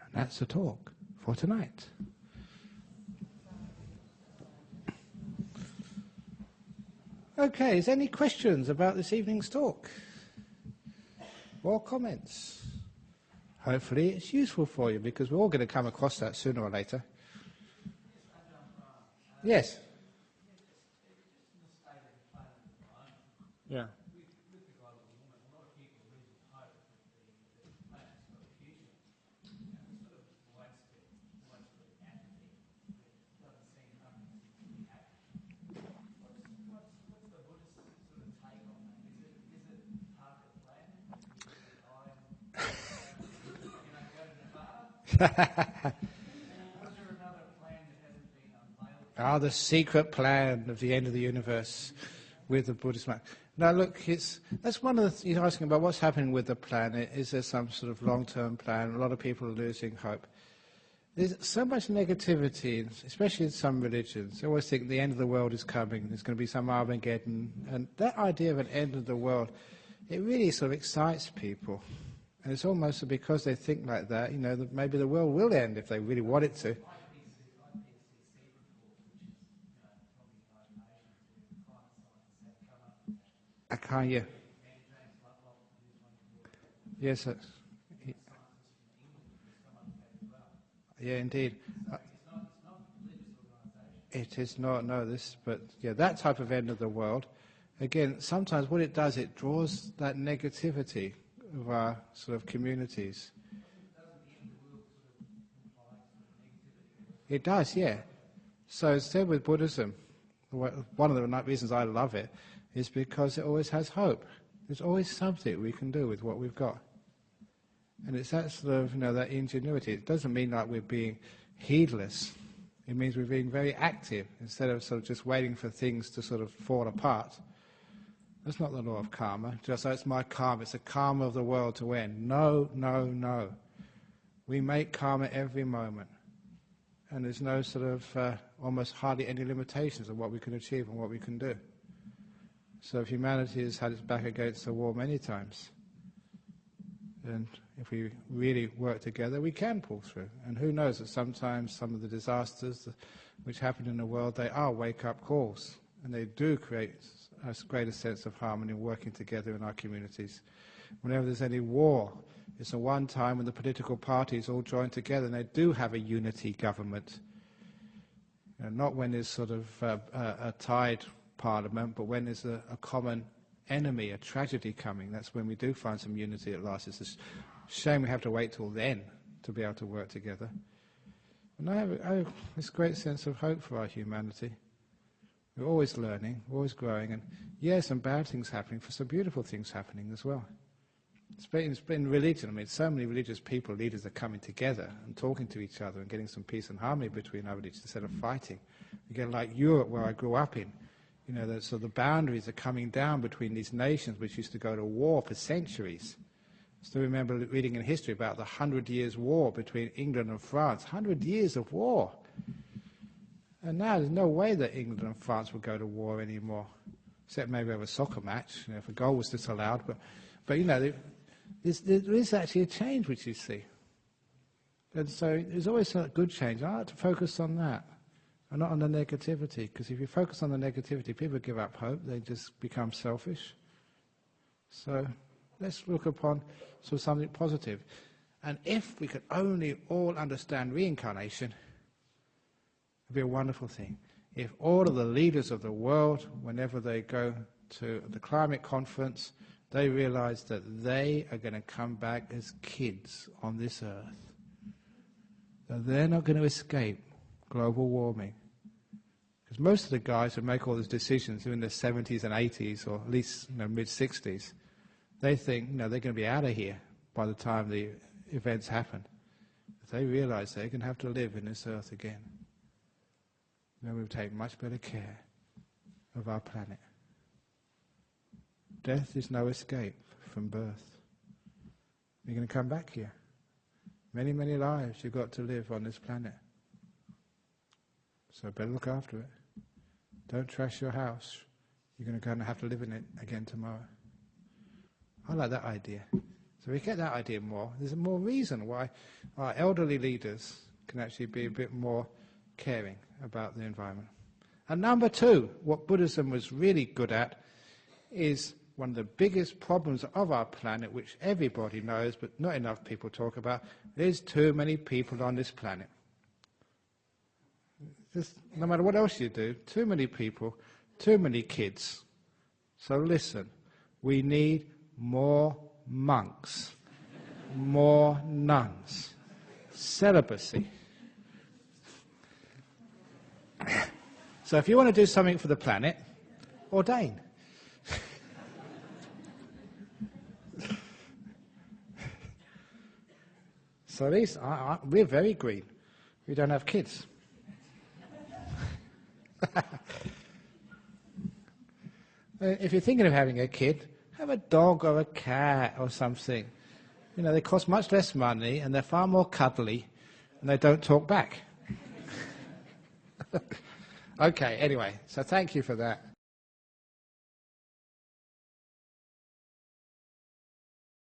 And that's the talk for tonight. Okay, is there any questions about this evening's talk? Or comments? Hopefully it's useful for you, because we're all going to come across that sooner or later. Yes? Yeah. The secret plan of the end of the universe with the Buddhist mind. Now look, that's one of the, you're asking about what's happening with the planet. Is there some sort of long-term plan? A lot of people are losing hope. There's so much negativity, especially in some religions. They always think the end of the world is coming, there's going to be some Armageddon. And that idea of an end of the world, it really sort of excites people. And it's almost because they think like that, that maybe the world will end if they really want it to. I can't hear. Yes, yeah, indeed. It is not, no, but that type of end of the world, again, sometimes what it does, it draws that negativity of our sort of communities. It does, yeah. So instead with Buddhism, one of the reasons I love it is because it always has hope. There's always something we can do with what we've got. And it's that sort of, that ingenuity. It doesn't mean like we're being heedless. It means we're being very active instead of sort of just waiting for things to sort of fall apart. That's not the law of karma. Just so it's my karma, it's the karma of the world to end. No, no, no. We make karma every moment. And there's no sort of, almost hardly any limitations of what we can achieve and what we can do. So humanity has had its back against the wall many times. And if we really work together, we can pull through. And who knows that sometimes some of the disasters which happen in the world, they are wake-up calls. And they do create a greater sense of harmony and working together in our communities. Whenever there's any war, it's the one time when the political parties all join together and they do have a unity government. Not when there's sort of a tied parliament, but when there's a common enemy, a tragedy coming. That's when we do find some unity at last. It's a shame we have to wait till then to be able to work together. And I have this great sense of hope for our humanity. We're always learning, always growing, and some bad things happening, for some beautiful things happening as well. It's been religion. So many religious people, leaders, are coming together and talking to each other and getting some peace and harmony between our religions instead of fighting. Again, like Europe, where I grew up in, so the boundaries are coming down between these nations which used to go to war for centuries. I still remember reading in history about the 100 Years' War between England and France. 100 years of war. And now there's no way that England and France will go to war anymore, except maybe over a soccer match, if a goal was disallowed. But there is actually a change which you see. And so there's always a good change. I like to focus on that and not on the negativity, because if you focus on the negativity, people give up hope. They just become selfish. So let's look upon something positive. And if we could only all understand reincarnation, it would be a wonderful thing. if all of the leaders of the world, whenever they go to the climate conference, they realize that they are going to come back as kids on this earth. That they're not going to escape global warming. Because most of the guys who make all these decisions are in their 70s and 80s, or at least mid-60s. They think they're going to be out of here by the time the events happen. If they realize they're going to have to live in this earth again, then we'll take much better care of our planet. Death is no escape from birth. You're going to come back here. Many, many lives you've got to live on this planet. So better look after it. Don't trash your house. You're going to have to live in it again tomorrow. I like that idea. So we get that idea more. There's more reason why our elderly leaders can actually be a bit more caring about the environment. And number two, what Buddhism was really good at is one of the biggest problems of our planet, which everybody knows but not enough people talk about. There's too many people on this planet. Just, no matter what else you do, too many people, too many kids. So listen, we need more monks, more nuns, celibacy. So if you want to do something for the planet, ordain. So at least we're very green. We don't have kids. If you're thinking of having a kid, have a dog or a cat or something. They cost much less money and they're far more cuddly and they don't talk back. Okay, anyway, so thank you for that.